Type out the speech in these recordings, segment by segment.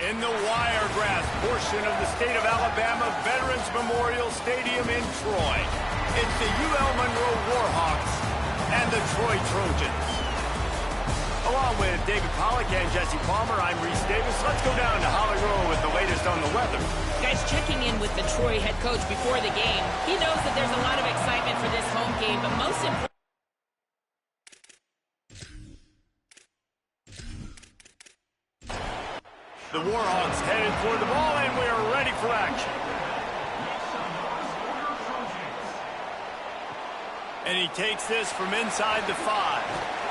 in the Wiregrass portion of the state of Alabama Veterans Memorial Stadium in Troy. It's the UL Monroe Warhawks and the Troy Trojans. Along with David Pollack and Jesse Palmer, I'm Reese Davis. Let's go down to Holly Rowe with the latest on the weather. Guys, checking in with the Troy head coach before the game. He knows that there's a lot of excitement for this home game, but most important, the Warhawks headed for the ball, and we are ready for action. And he takes this from inside the 5.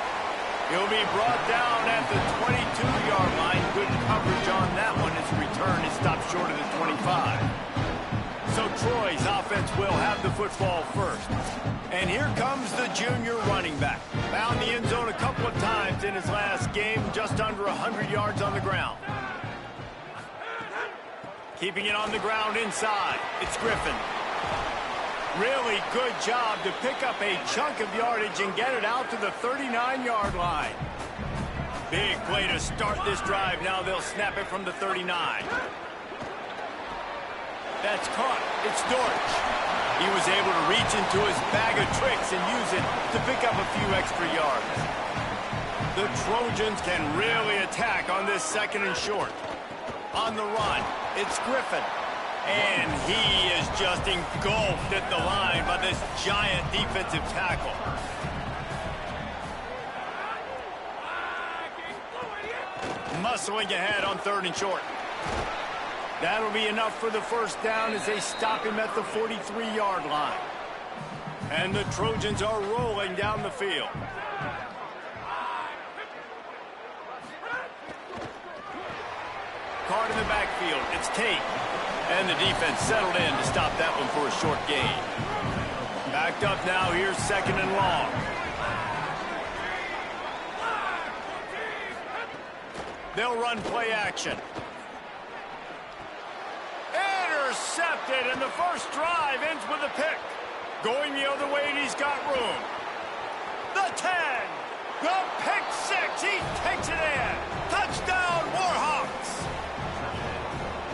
He'll be brought down at the 22-yard line. Good coverage on that one. His return is stopped short of the 25. So Troy's offense will have the football first. And here comes the junior running back. Found the end zone a couple of times in his last game, just under 100 yards on the ground. Keeping it on the ground inside. It's Griffin. Really good job to pick up a chunk of yardage and get it out to the 39-yard line. Big play to start this drive. Now they'll snap it from the 39. That's caught. It's Dortch. He was able to reach into his bag of tricks and use it to pick up a few extra yards. The Trojans can really attack on this 2nd and short. On the run, it's Griffin. And he is just engulfed at the line by this giant defensive tackle. Muscling ahead on 3rd and short. That'll be enough for the first down as they stop him at the 43-yard line. And the Trojans are rolling down the field. Card in the backfield. It's Tate. And the defense settled in to stop that one for a short gain. Backed up now. Here's 2nd and long. They'll run play action. Intercepted, and the first drive ends with a pick. Going the other way, and he's got room. The 10. The pick 6. He takes it in. Touchdown, Warhawks.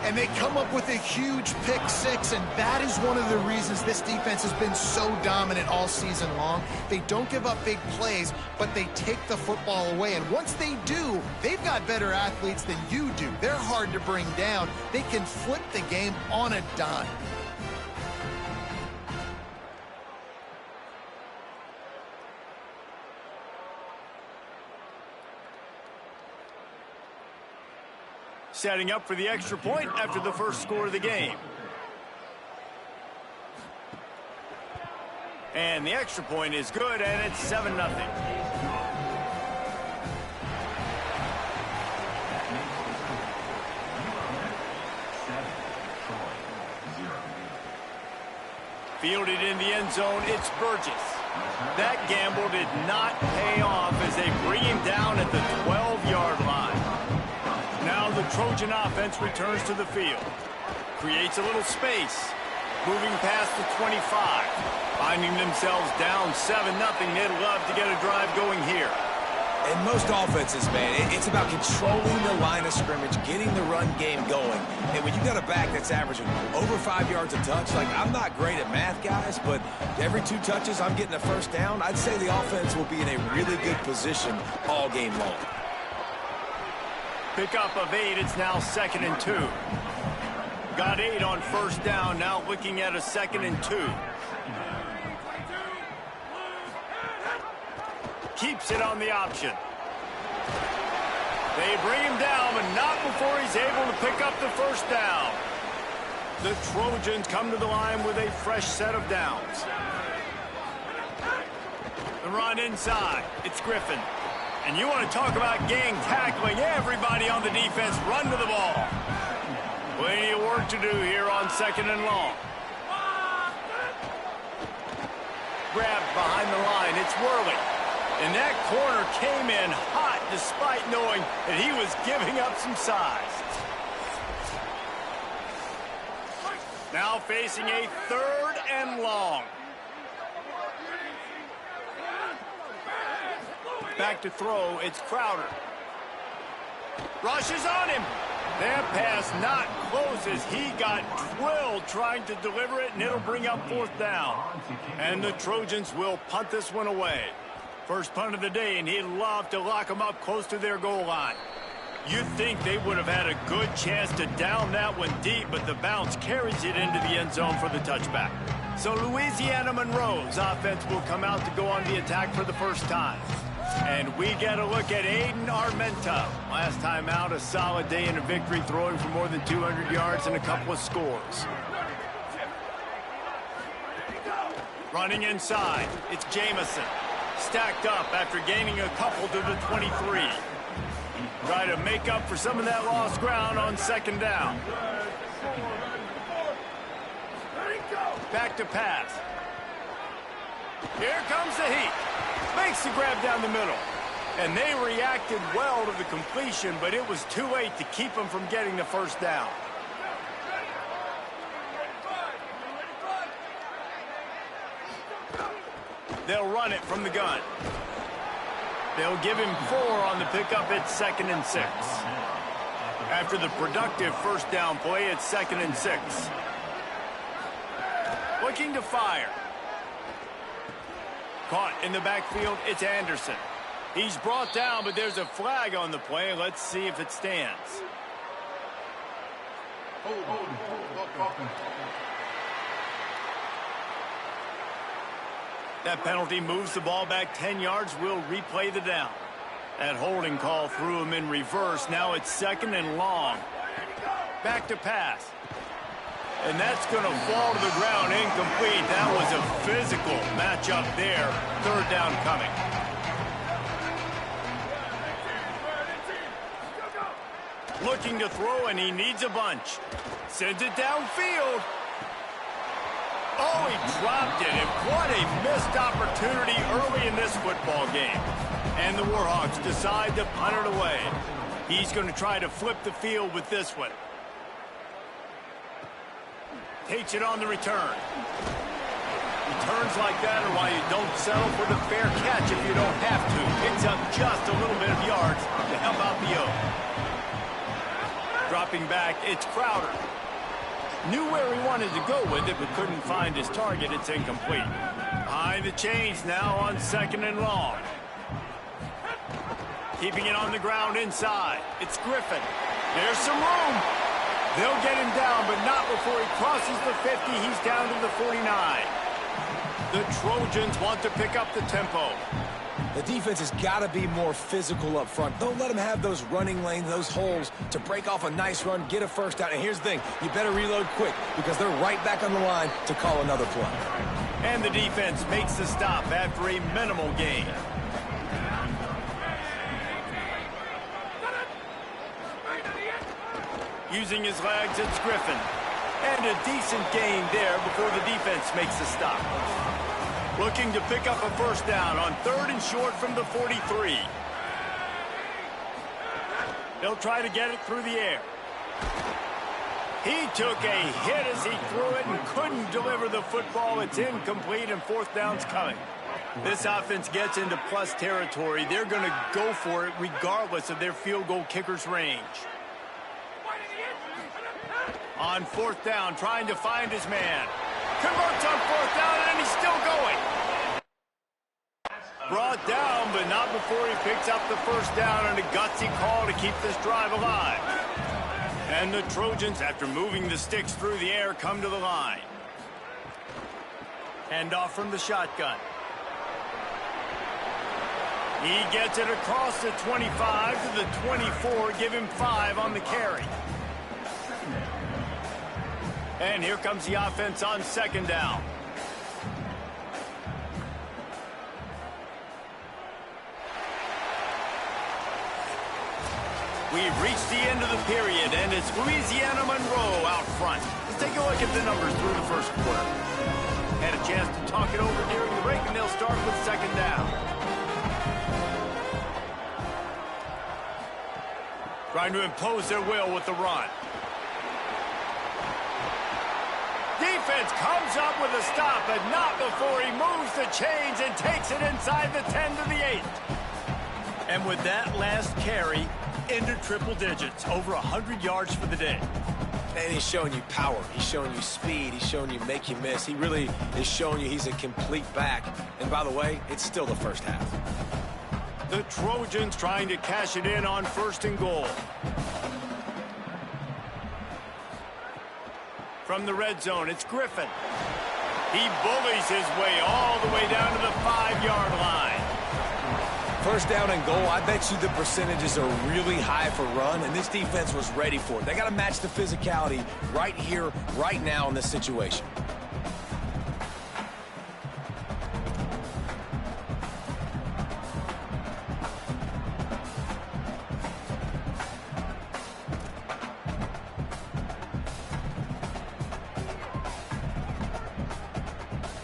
And they come up with a huge pick 6, and that is one of the reasons this defense has been so dominant all season long. They don't give up big plays, but they take the football away. And once they do, they've got better athletes than you do. They're hard to bring down. They can flip the game on a dime. Setting up for the extra point after the first score of the game. And the extra point is good, and it's 7-0. Fielded in the end zone, it's Burgess. That gamble did not pay off as they bring him down at the 12-yard line. Now the Trojan offense returns to the field. Creates a little space. Moving past the 25. Finding themselves down 7-0. They'd love to get a drive going here. In most offenses, man, it's about controlling the line of scrimmage, getting the run game going. And when you got a back that's averaging over 5 yards a touch, like, I'm not great at math, guys, but every 2 touches I'm getting a first down, I'd say the offense will be in a really good position all game long. Pickup of 8, it's now 2nd and 2. Got 8 on first down, now looking at a 2nd and 2. Keeps it on the option. They bring him down, but not before he's able to pick up the first down. The Trojans come to the line with a fresh set of downs. The run inside, it's Griffin. And you want to talk about gang tackling, everybody on the defense run to the ball. Plenty of work to do here on 2nd and long. Grabbed behind the line, it's Worley. And that corner came in hot despite knowing that he was giving up some size. Now facing a 3rd and long. Back to throw, it's Crowder. Rushes on him. That pass not close as he got drilled trying to deliver it, and it'll bring up 4th down. And the Trojans will punt this one away. First punt of the day, and he'd love to lock them up close to their goal line. You'd think they would have had a good chance to down that one deep, but the bounce carries it into the end zone for the touchback. So Louisiana Monroe's offense will come out to go on the attack for the first time. And we get a look at Aiden Armenta. Last time out, a solid day in a victory, throwing for more than 200 yards and a couple of scores. Running inside, it's Jamison. Stacked up after gaining a couple to the 23. Try to make up for some of that lost ground on 2nd down. Back to pass. Here comes the heat. Makes the grab down the middle. And they reacted well to the completion, but it was too late to keep them from getting the 1st down. They'll run it from the gun. They'll give him 4 on the pickup. It's 2nd and 6. After the productive 1st down play, it's 2nd and 6. Looking to fire. Caught in the backfield, it's Anderson. He's brought down, but there's a flag on the play. Let's see if it stands. That penalty moves the ball back 10 yards. We'll replay the down. That holding call threw him in reverse. Now it's 2nd and long. Back to pass. And that's going to fall to the ground incomplete. That was a physical matchup there. 3rd down coming. Looking to throw, and he needs a bunch. Sends it downfield. Oh, he dropped it, and what a missed opportunity early in this football game. And the Warhawks decide to punt it away. He's going to try to flip the field with this one. Takes it on the return. Returns like that are why you don't settle for the fair catch if you don't have to. Picks up just a little bit of yards to help out the O. Dropping back, it's Crowder. Knew where he wanted to go with it, but couldn't find his target. It's incomplete. Behind the chains now on 2nd and long. Keeping it on the ground inside. It's Griffin. There's some room. They'll get him down, but not before he crosses the 50. He's down to the 49. The Trojans want to pick up the tempo. The defense has got to be more physical up front. Don't let them have those running lanes, those holes to break off a nice run, get a 1st down. And here's the thing, you better reload quick because they're right back on the line to call another play. And the defense makes the stop after a minimal gain. Using his legs, it's Griffin. And a decent gain there before the defense makes the stop. Looking to pick up a 1st down on 3rd and short from the 43. They'll try to get it through the air. He took a hit as he threw it and couldn't deliver the football. It's incomplete and 4th down's coming. This offense gets into plus territory. They're going to go for it regardless of their field goal kicker's range. On 4th down, trying to find his man. Converts on 4th down, and he's still going. Brought down, but not before he picks up the 1st down, and a gutsy call to keep this drive alive. And the Trojans, after moving the sticks through the air, come to the line. Handoff from the shotgun. He gets it across the 25 to the 24, give him 5 on the carry. And here comes the offense on 2nd down. We've reached the end of the period, and it's Louisiana Monroe out front. Let's take a look at the numbers through the 1st quarter. Had a chance to talk it over during the break, and they'll start with 2nd down. Trying to impose their will with the run. Defense comes up with a stop, but not before he moves the chains and takes it inside the 10 to the 8. And with that last carry, into triple digits, over 100 yards for the day. And he's showing you power. He's showing you speed. He's showing you make you miss. He really is showing you he's a complete back. And by the way, it's still the first half. The Trojans trying to cash it in on 1st and goal. From the red zone, it's Griffin. He bullies his way all the way down to the 5-yard line. First down and goal, I bet you the percentages are really high for run, and this defense was ready for it. They got to match the physicality right here, right now in this situation.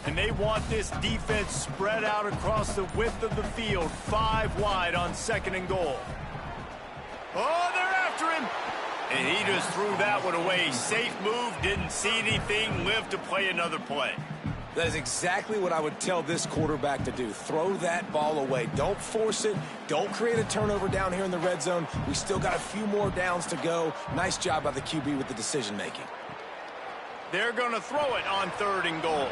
And they want this defense spread out across the width of the field, 5 wide on 2nd and goal. Oh, they're after him. And he just threw that one away. Safe move, didn't see anything, lived to play another play. That is exactly what I would tell this quarterback to do. Throw that ball away. Don't force it. Don't create a turnover down here in the red zone. We still got a few more downs to go. Nice job by the QB with the decision-making. They're going to throw it on 3rd and goal.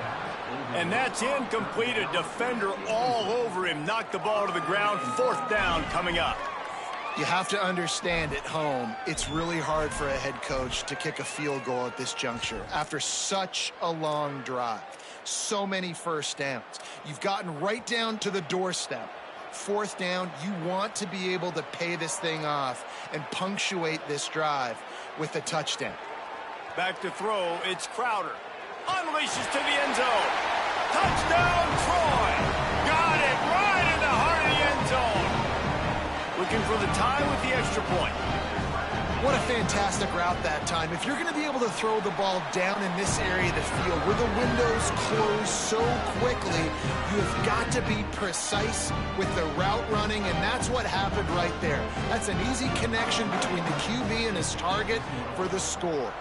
And that's incomplete. A defender all over him. Knocked the ball to the ground. 4th down coming up. You have to understand at home, it's really hard for a head coach to kick a field goal at this juncture after such a long drive. So many first downs. You've gotten right down to the doorstep. 4th down, you want to be able to pay this thing off and punctuate this drive with a touchdown. Back to throw, it's Crowder. Unleashes to the end zone. Touchdown, Troy! Got it right in the heart of the end zone. Looking for the tie with the extra point. What a fantastic route that time. If you're going to be able to throw the ball down in this area of the field where the windows close so quickly, you have got to be precise with the route running, and that's what happened right there. That's an easy connection between the QB and his target for the score.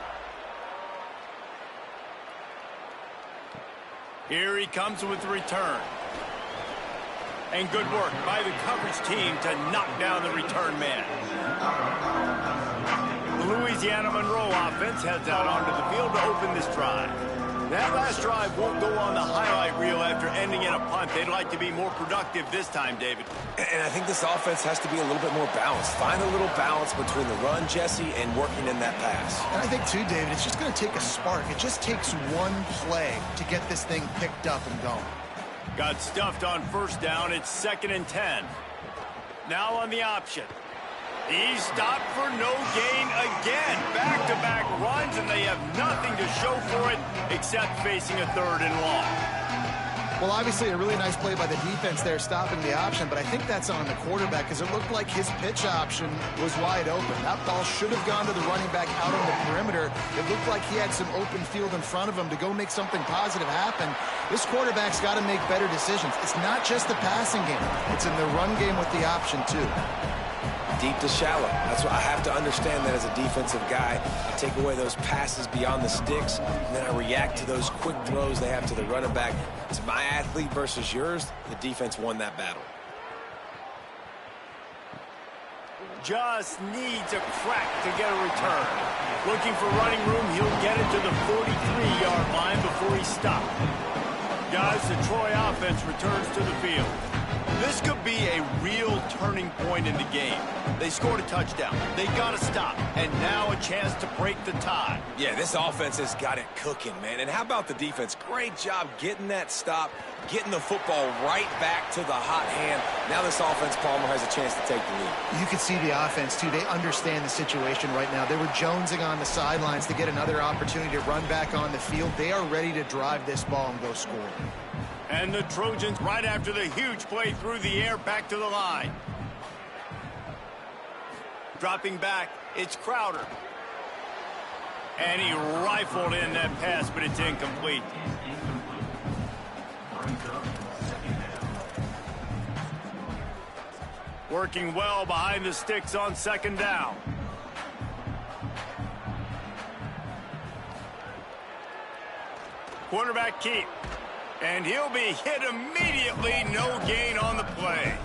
Here he comes with the return. And good work by the coverage team to knock down the return man. The Louisiana Monroe offense heads out onto the field to open this drive. That last drive won't go on the highlight reel after ending in a punt. They'd like to be more productive this time, David. And I think this offense has to be a little bit more balanced. Find a little balance between the run, Jesse, and working in that pass. And I think, too, David, it's just going to take a spark. It just takes one play to get this thing picked up and going. Got stuffed on 1st down. It's 2nd and 10. Now on the option. He's stopped for no gain again. Back-to-back runs, and they have nothing to show for it except facing a 3rd and long. Well, obviously, a really nice play by the defense there, stopping the option, but I think that's on the quarterback because it looked like his pitch option was wide open. That ball should have gone to the running back out on the perimeter. It looked like he had some open field in front of him to go make something positive happen. This quarterback's got to make better decisions. It's not just the passing game. It's in the run game with the option, too. Deep to shallow. That's what I have to understand that as a defensive guy. I take away those passes beyond the sticks, and then I react to those quick throws they have to the running back. It's my athlete versus yours. The defense won that battle. Just needs a crack to get a return. Looking for running room, he'll get it to the 43-yard line before he's stopped. Guys, the Troy offense returns to the field. This could be a real turning point in the game. They scored a touchdown. They got to stop. And now a chance to break the tie. Yeah, this offense has got it cooking, man. And how about the defense? Great job getting that stop, getting the football right back to the hot hand. Now this offense, Palmer, has a chance to take the lead. You could see the offense, too. They understand the situation right now. They were jonesing on the sidelines to get another opportunity to run back on the field. They are ready to drive this ball and go score. And the Trojans, right after the huge play through the air, back to the line. Dropping back, it's Crowder. And he rifled in that pass, but it's incomplete. Working well behind the sticks on 2nd down. Quarterback keep. And he'll be hit immediately. No gain on the play.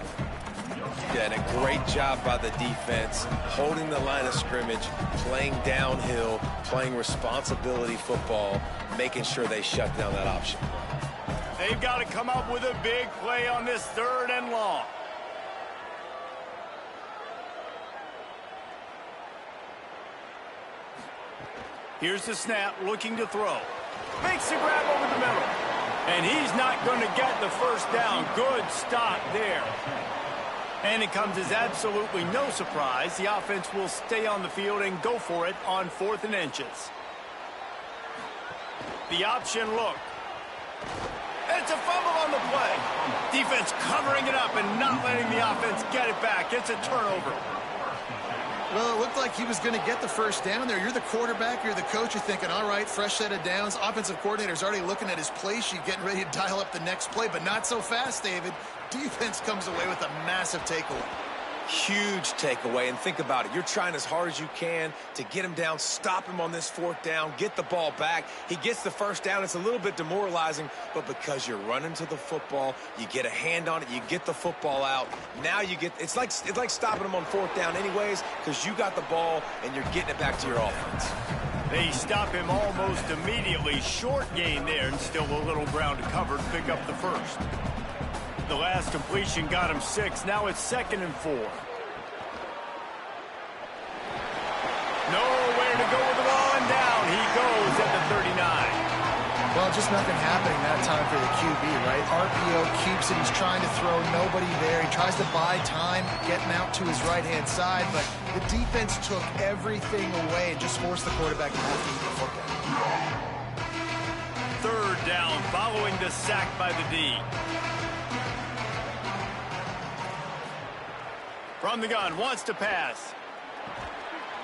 Yeah, and a great job by the defense, holding the line of scrimmage, playing downhill, playing responsibility football, making sure they shut down that option. They've got to come up with a big play on this 3rd and long. Here's the snap, looking to throw. Makes the grab over the middle. And he's not going to get the first down. Good stop there. And it comes as absolutely no surprise. The offense will stay on the field and go for it on 4th and inches. The option look. It's a fumble on the play. Defense covering it up and not letting the offense get it back. It's a turnover. Well, it looked like he was going to get the first down there. You're the quarterback, you're the coach, you're thinking, all right, fresh set of downs. Offensive coordinator's already looking at his play sheet, getting ready to dial up the next play, but not so fast, David. Defense comes away with a massive takeaway. Huge takeaway, and think about it. You're trying as hard as you can to get him down, stop him on this 4th down, get the ball back. He gets the first down. It's a little bit demoralizing, but because you're running to the football, you get a hand on it, you get the football out. Now you get, it's like stopping him on 4th down anyways, because you got the ball and you're getting it back to your offense. They stop him almost immediately. Short gain there, and still a little ground to cover to pick up the first. The last completion got him 6. Now it's 2nd and 4. Nowhere to go with the ball, and down he goes at the 39. Well, just nothing happening that time for the QB, right? RPO keeps it. He's trying to throw, nobody there. He tries to buy time, getting out to his right-hand side, but the defense took everything away and just forced the quarterback to have to eat the football. 3rd down following the sack by the D. From the gun, wants to pass.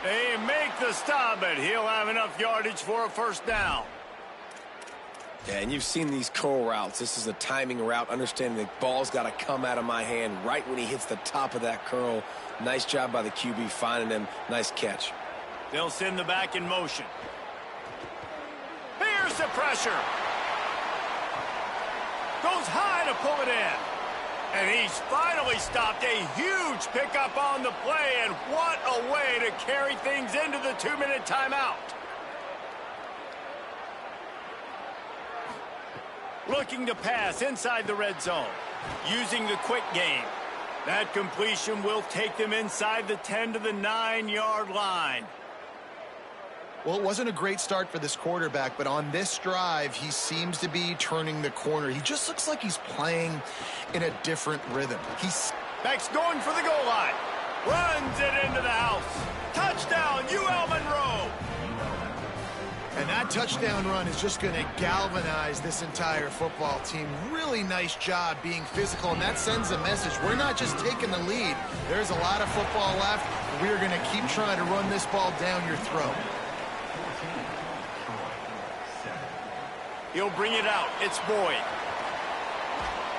They make the stop, but he'll have enough yardage for a first down. Yeah, and you've seen these curl routes. This is a timing route, understanding the ball's got to come out of my hand right when he hits the top of that curl. Nice job by the QB finding him. Nice catch. They'll send the back in motion. Here's the pressure. Goes high to pull it in. And he's finally stopped. A huge pickup on the play, and what a way to carry things into the 2-minute timeout. Looking to pass inside the red zone, using the quick game. That completion will take them inside the 10 to the 9-yard line. Well, it wasn't a great start for this quarterback, but on this drive, he seems to be turning the corner. He just looks like he's playing in a different rhythm. Beck's going for the goal line. Runs it into the house. Touchdown, UL Monroe. And that touchdown run is just going to galvanize this entire football team. Really nice job being physical, and that sends a message. We're not just taking the lead. There's a lot of football left. We're going to keep trying to run this ball down your throat. He'll bring it out. It's Boyd.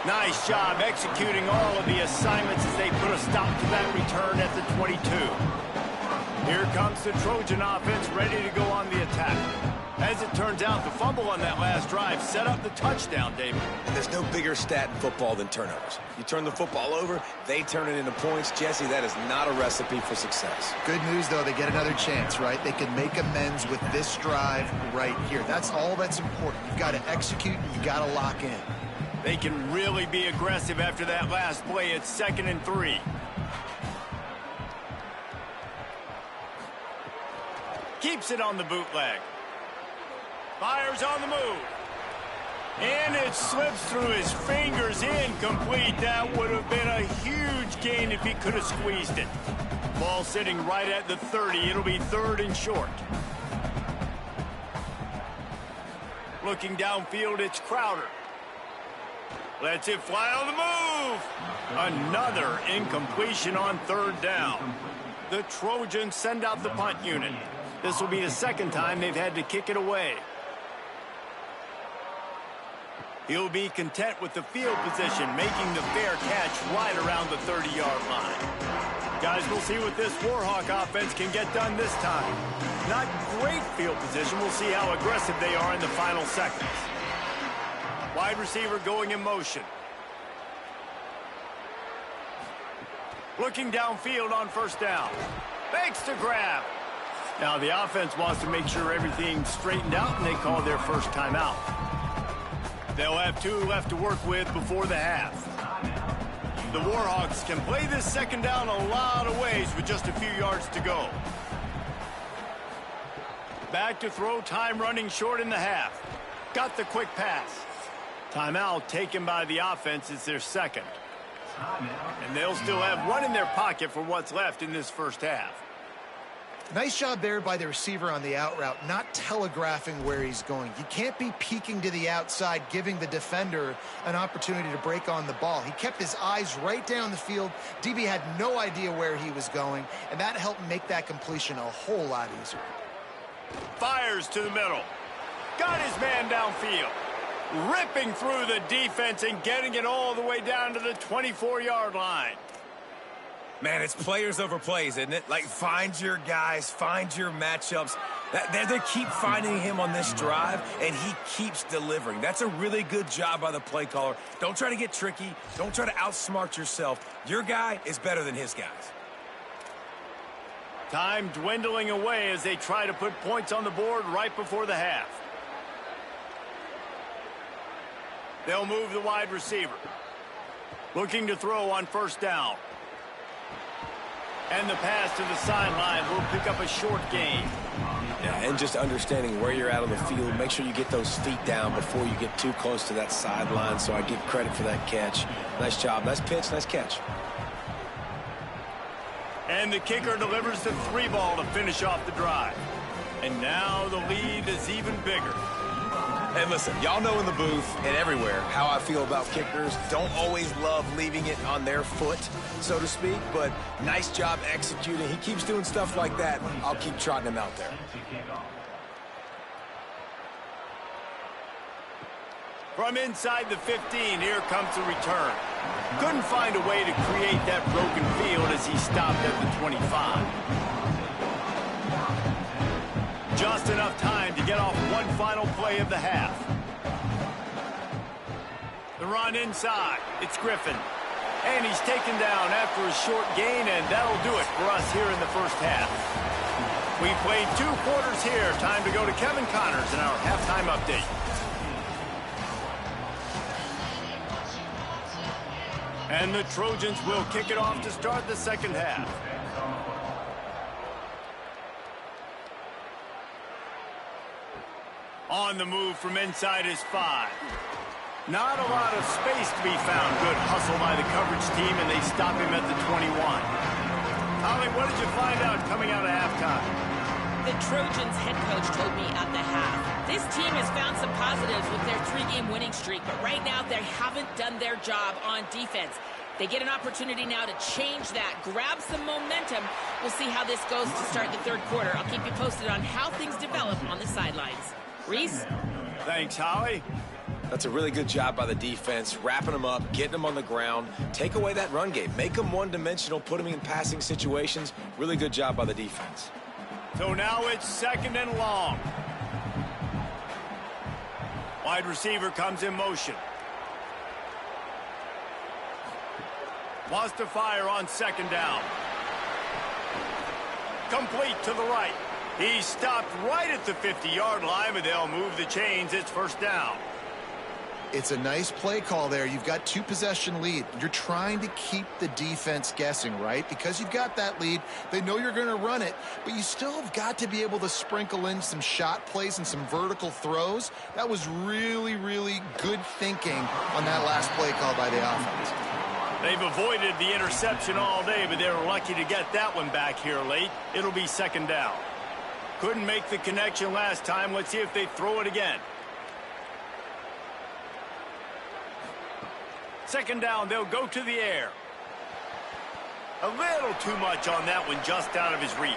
Nice job executing all of the assignments as they put a stop to that return at the 22. Here comes the Trojan offense ready to go on the attack. As it turns out, the fumble on that last drive set up the touchdown, David. And there's no bigger stat in football than turnovers. You turn the football over, they turn it into points. Jesse, that is not a recipe for success. Good news, though, they get another chance, right? They can make amends with this drive right here. That's all that's important. You've got to execute, and you've got to lock in. They can really be aggressive after that last play. It's 2nd and 3. Keeps it on the bootleg. Fires on the move. And it slips through his fingers, incomplete. That would have been a huge gain if he could have squeezed it. Ball sitting right at the 30. It'll be 3rd and short. Looking downfield, it's Crowder. Lets it fly on the move. Another incompletion on 3rd down. The Trojans send out the punt unit. This will be the 2nd time they've had to kick it away. He'll be content with the field position, making the fair catch right around the 30-yard line. Guys, we'll see what this Warhawk offense can get done this time. Not great field position. We'll see how aggressive they are in the final seconds. Wide receiver going in motion. Looking downfield on first down. Fakes to grab. Now the offense wants to make sure everything's straightened out, and they call their first timeout. They'll have 2 left to work with before the half. The Warhawks can play this second down a lot of ways with just a few yards to go. Back to throw, time running short in the half. Got the quick pass. Timeout taken by the offense. It's their second. And they'll still have 1 in their pocket for what's left in this first half. Nice job there by the receiver on the out route, not telegraphing where he's going. You can't be peeking to the outside, giving the defender an opportunity to break on the ball. He kept his eyes right down the field. DB had no idea where he was going, and that helped make that completion a whole lot easier. Fires to the middle. Got his man downfield. Ripping through the defense and getting it all the way down to the 24-yard line. Man, it's players over plays, isn't it? Like, find your guys, find your matchups. They keep finding him on this drive, and he keeps delivering. That's a really good job by the play caller. Don't try to get tricky. Don't try to outsmart yourself. Your guy is better than his guys. Time dwindling away as they try to put points on the board right before the half. They'll move the wide receiver. Looking to throw on first down. And the pass to the sideline will pick up a short gain. Yeah, and just understanding where you're at on the field. Make sure you get those feet down before you get too close to that sideline, so I give credit for that catch. Nice job. Nice pitch. Nice catch. And the kicker delivers the 3-ball to finish off the drive. And now the lead is even bigger. And listen, y'all know in the booth and everywhere how I feel about kickers. Don't always love leaving it on their foot, so to speak, but nice job executing. He keeps doing stuff like that. I'll keep trotting him out there. From inside the 15, here comes the return. Couldn't find a way to create that broken field as he stopped at the 25. Just enough time to get off one final play of the half. The run inside. It's Griffin. And he's taken down after a short gain, and that'll do it for us here in the first half. We played 2 quarters here. Time to go to Kevin Connors in our halftime update. And the Trojans will kick it off to start the second half. On the move from inside is 5. Not a lot of space to be found. Good hustle by the coverage team, and they stop him at the 21. Holly, what did you find out coming out of halftime? The Trojans head coach told me at the half, this team has found some positives with their 3-game winning streak, but right now they haven't done their job on defense. They get an opportunity now to change that, grab some momentum. We'll see how this goes to start the third quarter. I'll keep you posted on how things develop on the sidelines. Reese? Thanks, Holly. That's a really good job by the defense, wrapping them up, getting them on the ground. Take away that run game. Make them one-dimensional, put them in passing situations. Really good job by the defense. So now it's second and long. Wide receiver comes in motion. Wants to fire on second down. Complete to the right. He stopped right at the 50-yard line, but they'll move the chains. It's first down. It's a nice play call there. You've got 2-possession lead. You're trying to keep the defense guessing, right? Because you've got that lead. They know you're going to run it, but you still have got to be able to sprinkle in some shot plays and some vertical throws. That was really, really good thinking on that last play call by the offense. They've avoided the interception all day, but they were lucky to get that one back here late. It'll be second down. Couldn't make the connection last time. Let's see if they throw it again. Second down, they'll go to the air. A little too much on that one, just out of his reach.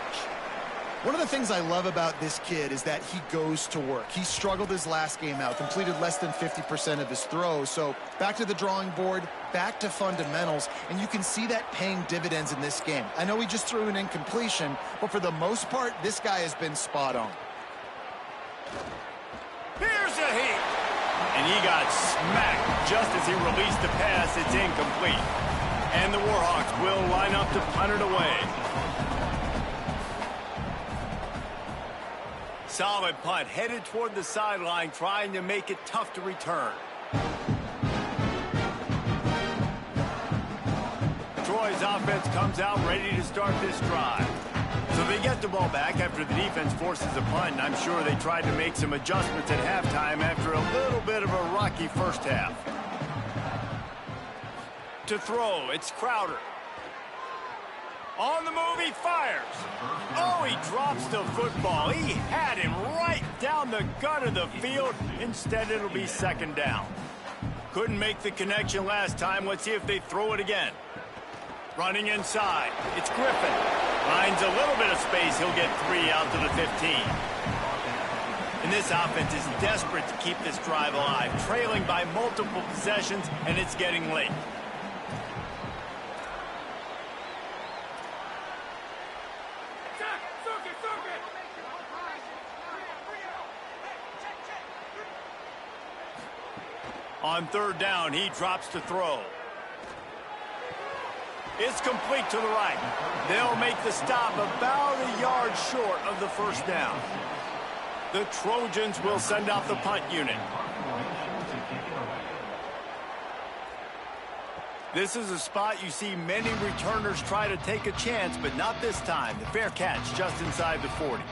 One of the things I love about this kid is that he goes to work. He struggled his last game out, completed less than 50% of his throws. So back to the drawing board, back to fundamentals, and you can see that paying dividends in this game. I know he just threw an incompletion, but for the most part, this guy has been spot on. Here's a hit. And he got smacked just as he released the pass. It's incomplete. And the Warhawks will line up to punt it away. Solid punt, headed toward the sideline, trying to make it tough to return. Troy's offense comes out ready to start this drive. So they get the ball back after the defense forces a punt, and I'm sure they tried to make some adjustments at halftime after a little bit of a rocky first half. To throw, it's Crowder. On the move, he fires. Oh, he drops the football. He had him right down the gut of the field. Instead, it'll be second down. Couldn't make the connection last time. Let's see if they throw it again. Running inside, it's Griffin. Finds a little bit of space. He'll get 3 out to the 15. And this offense is desperate to keep this drive alive, trailing by multiple possessions, and it's getting late. On third down, he drops to throw. It's complete to the right. They'll make the stop about a yard short of the first down. The Trojans will send out the punt unit. This is a spot you see many returners try to take a chance, but not this time. The fair catch just inside the 40.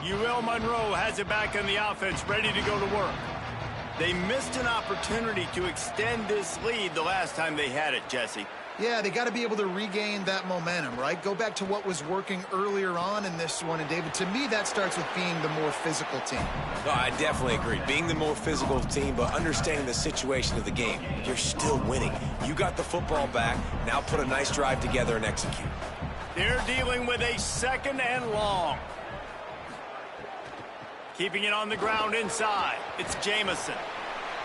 UL Monroe has it back on the offense, ready to go to work. They missed an opportunity to extend this lead the last time they had it, Jesse. Yeah, they got to be able to regain that momentum, right? Go back to what was working earlier on in this one. And, David, to me, that starts with being the more physical team. No, I definitely agree. Being the more physical team, but understanding the situation of the game. You're still winning. You got the football back. Now put a nice drive together and execute. They're dealing with a second and long. Keeping it on the ground inside. It's Jamison.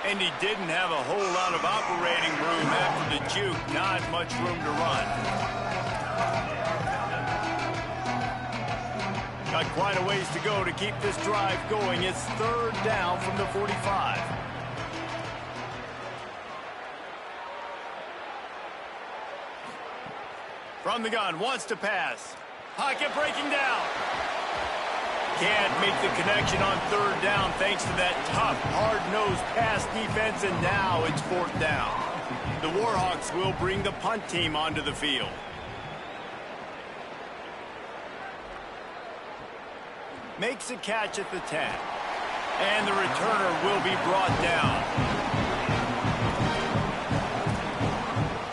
And he didn't have a whole lot of operating room after the juke. Not much room to run. Got quite a ways to go to keep this drive going. It's third down from the 45. From the gun, wants to pass. Pocket breaking down. Can't make the connection on third down thanks to that tough, hard-nosed pass defense, and now it's fourth down. The Warhawks will bring the punt team onto the field. Makes a catch at the 10. And the returner will be brought down.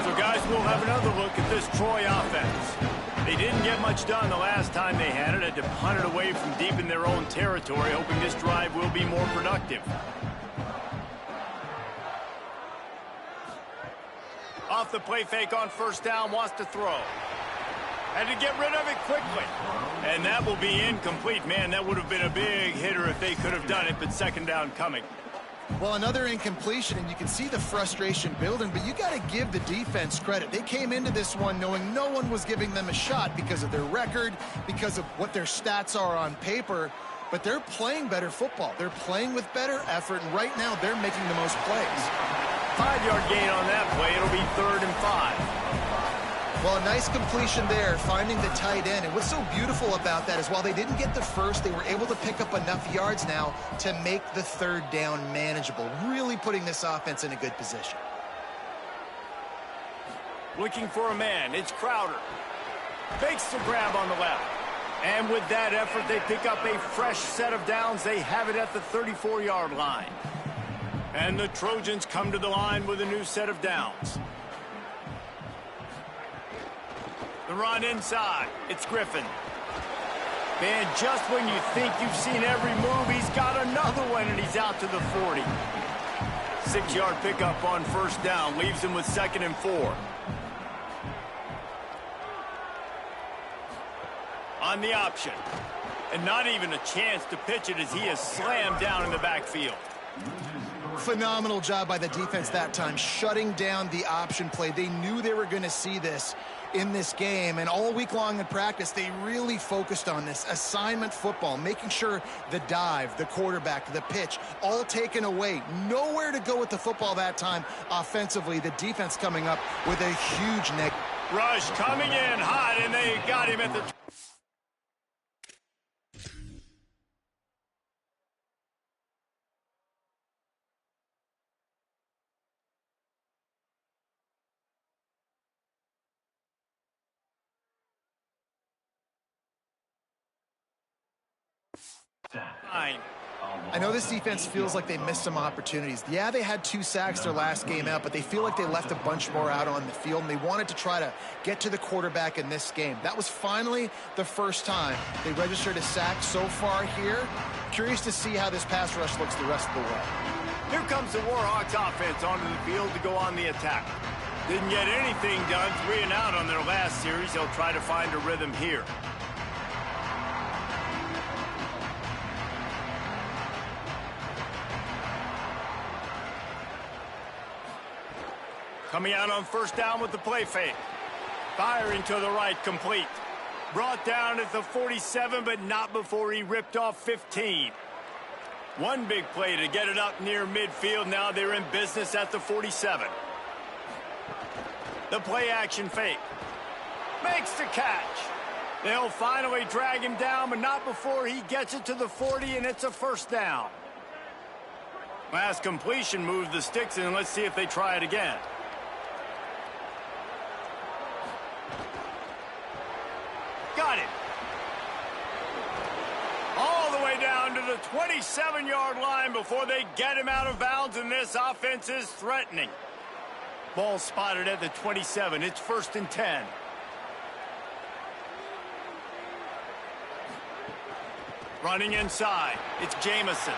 So, guys, we'll have another look at this Troy offense. They didn't get much done the last time they had it. Had to punt it away from deep in their own territory, hoping this drive will be more productive. Off the play fake on first down, wants to throw. Had to get rid of it quickly. And that will be incomplete. Man, that would have been a big hitter if they could have done it, but second down coming. Well, another incompletion, and you can see the frustration building, but you got to give the defense credit. They came into this one knowing no one was giving them a shot because of their record, because of what their stats are on paper, but they're playing better football. They're playing with better effort, and right now they're making the most plays. 5-yard gain on that play. It'll be 3rd and 5. Well, a nice completion there, finding the tight end. And what's so beautiful about that is while they didn't get the first, they were able to pick up enough yards now to make the third down manageable, really putting this offense in a good position. Looking for a man, it's Crowder. Fakes the grab on the left. And with that effort, they pick up a fresh set of downs. They have it at the 34-yard line. And the Trojans come to the line with a new set of downs. The run inside. It's Griffin. Man, just when you think you've seen every move, he's got another one, and he's out to the 40. 6-yard pickup on first down. Leaves him with 2nd and 4. On the option. And not even a chance to pitch it as he is slammed down in the backfield. Phenomenal job by the defense that time, shutting down the option play. They knew they were going to see this. in this game, and all week long in practice, they really focused on this assignment football, making sure the dive, the quarterback, the pitch, all taken away. Nowhere to go with the football that time offensively. The defense coming up with a huge negative. Rush coming in hot, and they got him at the... I know this defense feels like they missed some opportunities. Yeah, they had 2 sacks their last game out, but they feel like they left a bunch more out on the field, and they wanted to try to get to the quarterback in this game. That was finally the first time they registered a sack so far here. Curious to see how this pass rush looks the rest of the way. Here comes the Warhawks offense onto the field to go on the attack. Didn't get anything done, 3 and out on their last series. They'll try to find a rhythm here. Coming out on first down with the play fake. Firing to the right, complete. Brought down at the 47, but not before he ripped off 15. One big play to get it up near midfield. Now they're in business at the 47. The play action fake. Makes the catch. They'll finally drag him down, but not before he gets it to the 40, and it's a first down. Last completion moved the sticks, and let's see if they try it again. Got it. All the way down to the 27-yard line before they get him out of bounds, and this offense is threatening. Ball spotted at the 27. It's 1st and 10. Running inside. It's Jamison.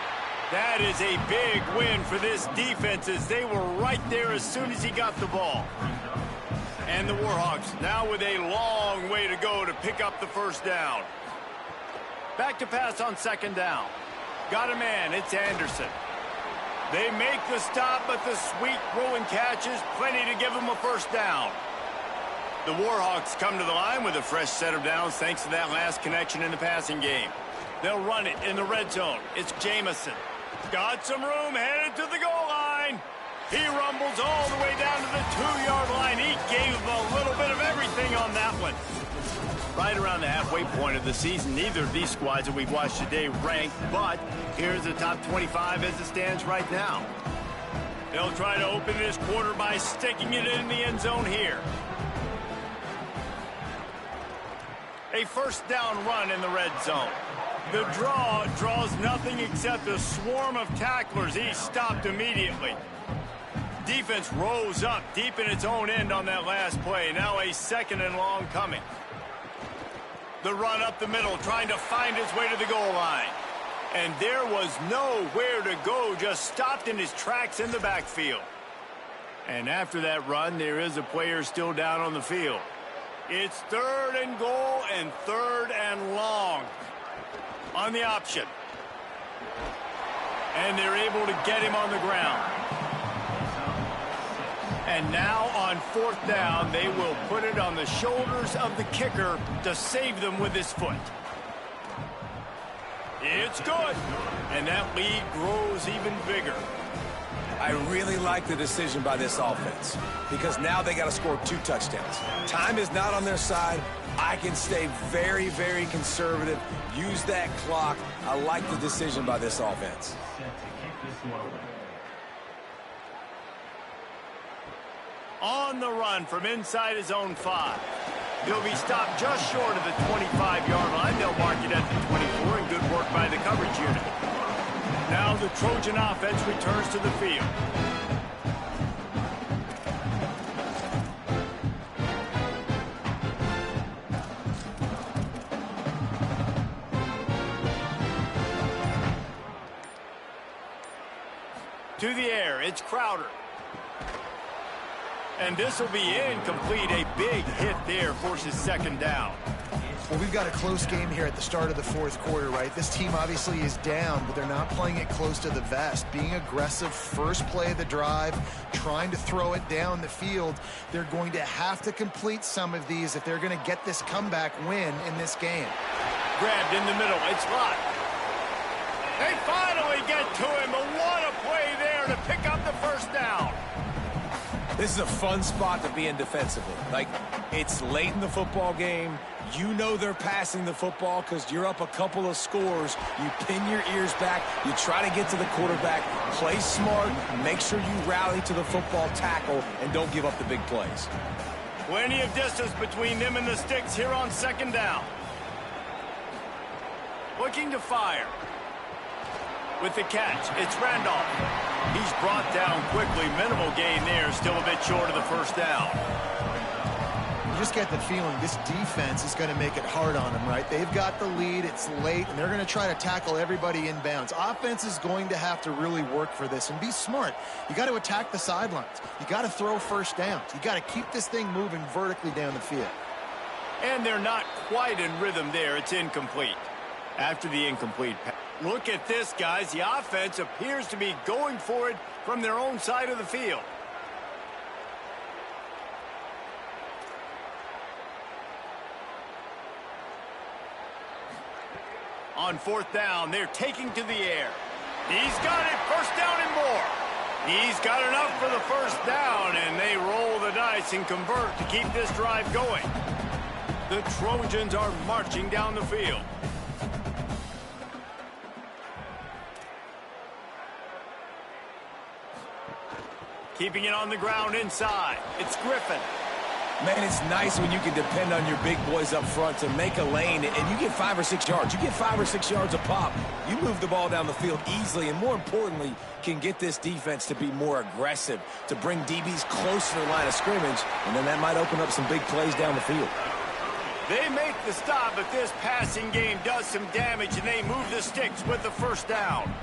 That is a big win for this defense, as they were right there as soon as he got the ball. And the Warhawks now with a long way to go to pick up the first down. Back to pass on 2nd down. Got a man. It's Anderson. They make the stop, but the sweet rolling catch is plenty to give them a first down. The Warhawks come to the line with a fresh set of downs thanks to that last connection in the passing game. They'll run it in the red zone. It's Jamison. Got some room, headed to the goal line. He rumbles all the way down to the 2-yard line. He gave him a little bit of everything on that one. Right around the halfway point of the season, neither of these squads that we've watched today ranked, but here's the top 25 as it stands right now. They'll try to open this quarter by sticking it in the end zone here. A first down run in the red zone. The draw draws nothing except a swarm of tacklers. He stopped immediately. Defense rose up deep in its own end on that last play. Now a 2nd and long coming. The run up the middle, trying to find his way to the goal line. And there was nowhere to go, just stopped in his tracks in the backfield. And after that run, there is a player still down on the field. It's 3rd and goal and 3rd and long on the option. And they're able to get him on the ground. And now on 4th down, they will put it on the shoulders of the kicker to save them with his foot. It's good. And that lead grows even bigger. I really like the decision by this offense because now they got to score 2 touchdowns. Time is not on their side. I can stay very, very conservative, use that clock. I like the decision by this offense. On the run from inside his own 5. He'll be stopped just short of the 25-yard line. They'll mark it at the 24, and good work by the coverage unit. Now the Trojan offense returns to the field. To the air, it's Crowder. And this will be incomplete. A big hit there forces second down. Well, we've got a close game here at the start of the fourth quarter, right? This team obviously is down, but they're not playing it close to the vest. Being aggressive, first play of the drive, trying to throw it down the field. They're going to have to complete some of these if they're going to get this comeback win in this game. Grabbed in the middle. It's locked. They finally get to him, but what a play there to pick up the first down. This is a fun spot to be in defensively. Like, it's late in the football game. You know they're passing the football because you're up a couple of scores. You pin your ears back. You try to get to the quarterback. Play smart. Make sure you rally to the football tackle and don't give up the big plays. Plenty of distance between them and the sticks here on second down. Looking to fire. With the catch, it's Randolph. He's brought down quickly. Minimal gain there. Still a bit short of the first down. You just get the feeling this defense is going to make it hard on them, right? They've got the lead. It's late, and they're going to try to tackle everybody inbounds. Offense is going to have to really work for this and be smart. You got to attack the sidelines. You got to throw first downs. You got to keep this thing moving vertically down the field. And they're not quite in rhythm there. It's incomplete. After the incomplete pass. Look at this, guys. The offense appears to be going for it from their own side of the field. On fourth down, they're taking to the air. He's got it. First down and more. He's got enough for the first down, and they roll the dice and convert to keep this drive going. The Trojans are marching down the field. Keeping it on the ground inside. It's Griffin. Man, it's nice when you can depend on your big boys up front to make a lane, and you get 5 or 6 yards. You get 5 or 6 yards a pop. You move the ball down the field easily, and more importantly, can get this defense to be more aggressive, to bring DBs close to the line of scrimmage, and then that might open up some big plays down the field. They make the stop, but this passing game does some damage, and they move the sticks with the first down.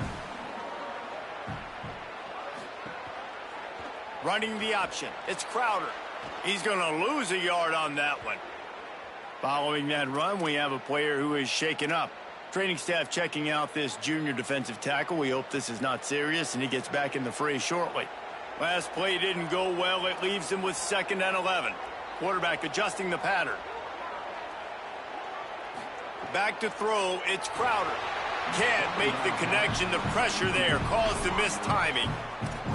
Running the option. It's Crowder. He's going to lose a yard on that one. Following that run, we have a player who is shaken up. Training staff checking out this junior defensive tackle. We hope this is not serious, and he gets back in the fray shortly. Last play didn't go well. It leaves him with 2nd and 11. Quarterback adjusting the pattern. Back to throw. It's Crowder. Can't make the connection. The pressure there caused the missed timing.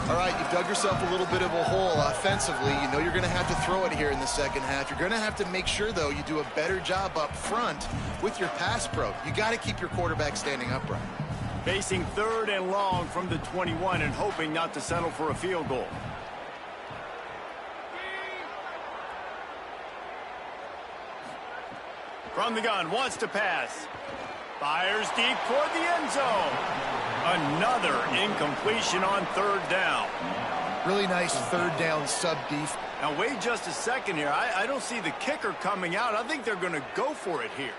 All right, you've dug yourself a little bit of a hole offensively. You know you're going to have to throw it here in the second half. You're going to have to make sure, though, you do a better job up front with your pass pro. You got to keep your quarterback standing upright. Facing 3rd and long from the 21 and hoping not to settle for a field goal. From the gun, wants to pass. Fires deep toward the end zone. Another incompletion on 3rd down. Really nice 3rd down sub-def. Now, wait just a second here. I don't see the kicker coming out. I think they're going to go for it here.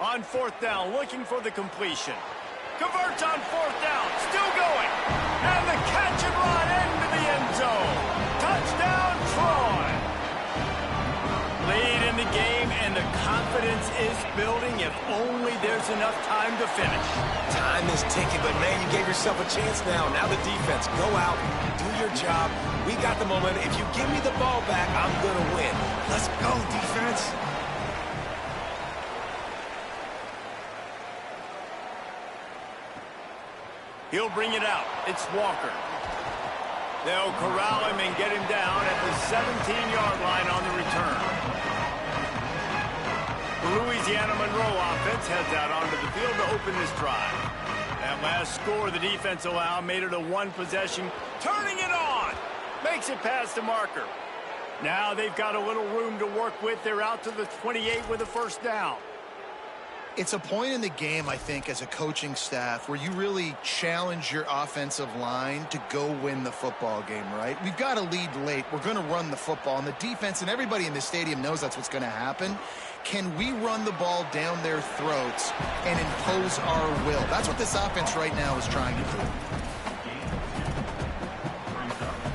On 4th down, looking for the completion. Converts on 4th down, still going. And the catch and run into the end zone. Touchdown, Troy. Lead in the game, and the confidence is building if only there's enough time to finish. Time is ticking, but, man, you gave yourself a chance now. Now the defense, go out, do your job. We got the momentum. If you give me the ball back, I'm going to win. Let's go, defense. He'll bring it out. It's Walker. They'll corral him and get him down at the 17-yard line on the return. The Louisiana Monroe offense heads out onto the field to open this drive. That last score the defense allowed made it a 1-possession. Turning it on. Makes it past the marker. Now they've got a little room to work with. They're out to the 28 with a first down. It's a point in the game, I think, as a coaching staff where you really challenge your offensive line to go win the football game, right? We've got to lead late. We're going to run the football, and the defense and everybody in the stadium knows that's what's going to happen. Can we run the ball down their throats and impose our will? That's what this offense right now is trying to do.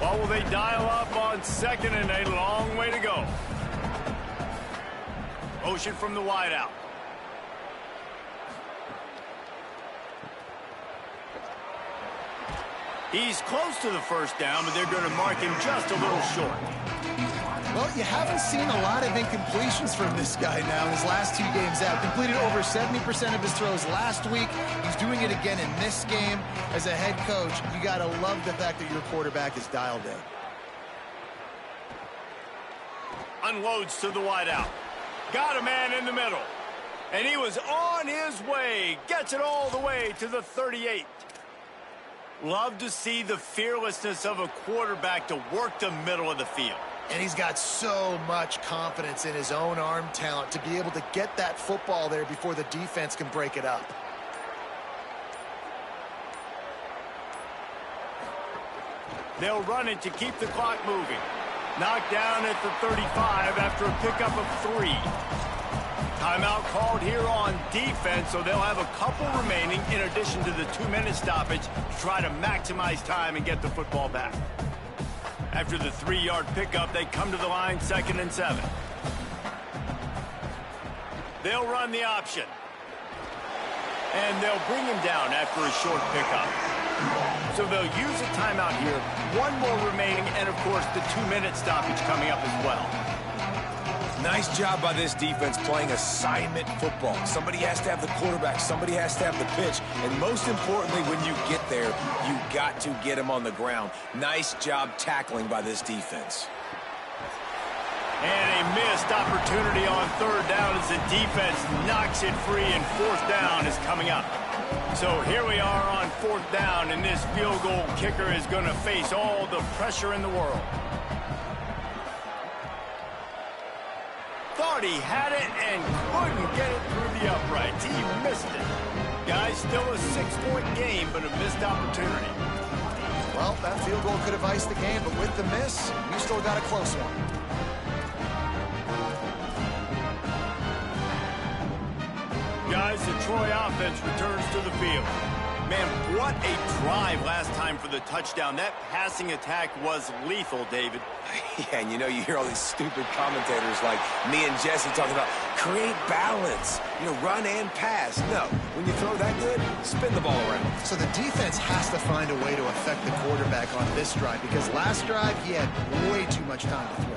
Well, will they dial up on 2nd and a long way to go? Motion from the wideout. He's close to the first down, but they're going to mark him just a little short. Well, you haven't seen a lot of incompletions from this guy now in his last 2 games out. Completed over 70% of his throws last week. He's doing it again in this game. As a head coach, you got to love the fact that your quarterback is dialed in. Unloads to the wideout. Got a man in the middle. And he was on his way. Gets it all the way to the 38. Love to see the fearlessness of a quarterback to work the middle of the field. And he's got so much confidence in his own arm talent to be able to get that football there before the defense can break it up. They'll run it to keep the clock moving. Knocked down at the 35 after a pickup of 3. Timeout called here on defense, so they'll have a couple remaining in addition to the 2-minute stoppage to try to maximize time and get the football back. After the 3-yard pickup, they come to the line 2nd and 7. They'll run the option. And they'll bring him down after a short pickup. So they'll use a timeout here. 1 more remaining, and of course the 2-minute stoppage coming up as well. Nice job by this defense playing assignment football. Somebody has to have the quarterback. Somebody has to have the pitch. And most importantly, when you get there, you got to get him on the ground. Nice job tackling by this defense. And a missed opportunity on 3rd down as the defense knocks it free, and 4th down is coming up. So here we are on 4th down, and this field goal kicker is going to face all the pressure in the world. Thought he had it and couldn't get it through the uprights. He missed it. Guys, still a 6-point game, but a missed opportunity. Well, that field goal could have iced the game, but with the miss, you still got a close one. Guys, the Troy offense returns to the field. Man, what a drive last time for the touchdown. That passing attack was lethal, David. Yeah, and you hear all these stupid commentators like me and Jesse talking about create balance, run and pass. No, when you throw that good, spin the ball around. So the defense has to find a way to affect the quarterback on this drive, because last drive he had way too much time to throw.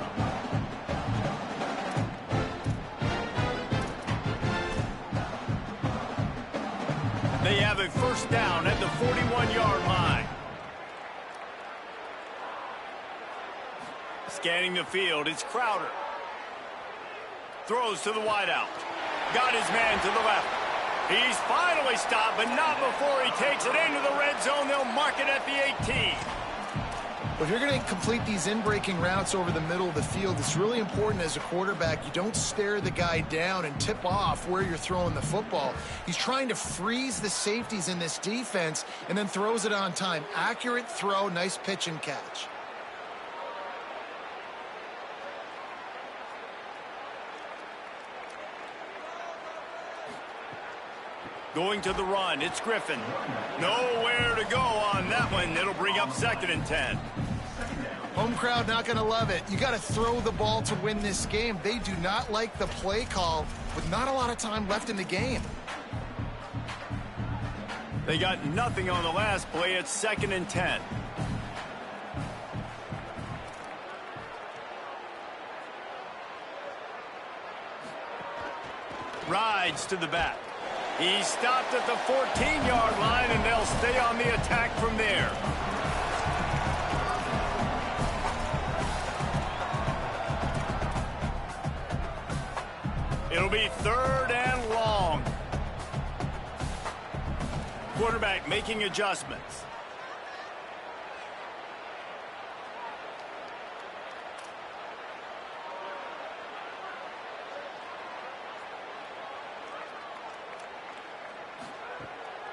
They have a 1st down at the 41-yard line. Scanning the field, it's Crowder. Throws to the wideout. Got his man to the left. He's finally stopped, but not before he takes it into the red zone. They'll mark it at the 18. If you're going to complete these in-breaking routes over the middle of the field, it's really important as a quarterback you don't stare the guy down and tip off where you're throwing the football. He's trying to freeze the safeties in this defense and then throws it on time. Accurate throw, nice pitch and catch. Going to the run, it's Griffin. Nowhere to go on that one. It'll bring up 2nd and 10. Home crowd not going to love it. You got to throw the ball to win this game. They do not like the play call with not a lot of time left in the game. They got nothing on the last play. It's 2nd and 10. Rides to the back. He stopped at the 14-yard line, and they'll stay on the attack from there. It'll be 3rd and long. Quarterback making adjustments.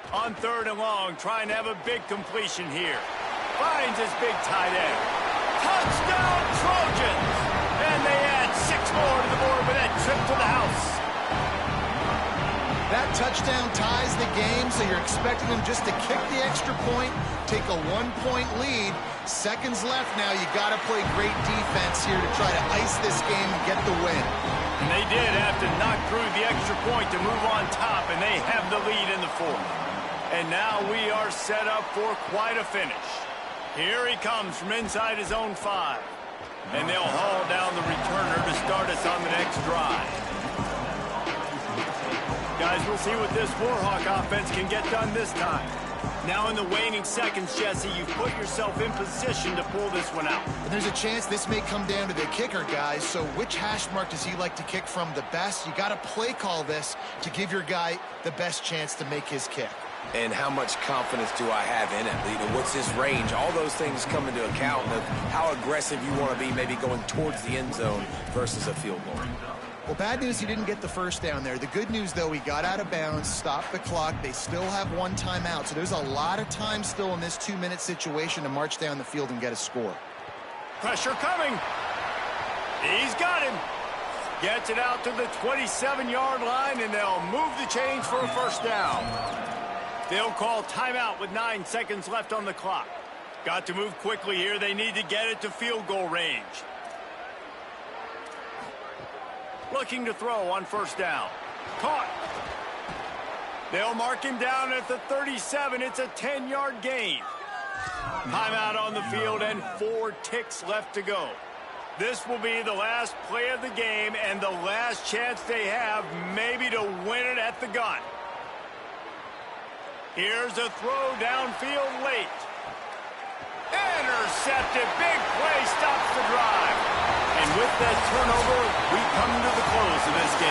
On 3rd and long, trying to have a big completion here. Finds his big tight end. Touchdown, Trojans! And they add 6 more to the board with that trip to the house. That touchdown ties the game, so you're expecting them just to kick the extra point, take a 1-point lead. Seconds left now. You got to play great defense here to try to ice this game and get the win. And they did have to knock through the extra point to move on top, and they have the lead in the 4th. And now we are set up for quite a finish. Here he comes from inside his own 5. And they'll haul down the returner to start us on the next drive. Guys, we'll see what this Warhawk offense can get done this time. Now in the waning seconds, Jesse, you've put yourself in position to pull this one out. And there's a chance this may come down to the kicker, guys. So which hash mark does he like to kick from the best? You got to play call this to give your guy the best chance to make his kick. And how much confidence do I have in it? You know, what's his range? All those things come into account of how aggressive you want to be, maybe going towards the end zone versus a field goal. Well, bad news, he didn't get the first down there. The good news, though, he got out of bounds, stopped the clock. They still have 1 timeout, so there's a lot of time still in this 2-minute situation to march down the field and get a score. Pressure coming. He's got him. Gets it out to the 27-yard line, and they'll move the chains for a first down. They'll call timeout with 9 seconds left on the clock. Got to move quickly here. They need to get it to field goal range. Looking to throw on first down. Caught. They'll mark him down at the 37. It's a 10-yard gain. Timeout on the field and 4 ticks left to go. This will be the last play of the game and the last chance they have maybe to win it at the gun. Here's a throw downfield late. Intercepted. Big play stops the drive. And with that turnover, we come to the close of this game.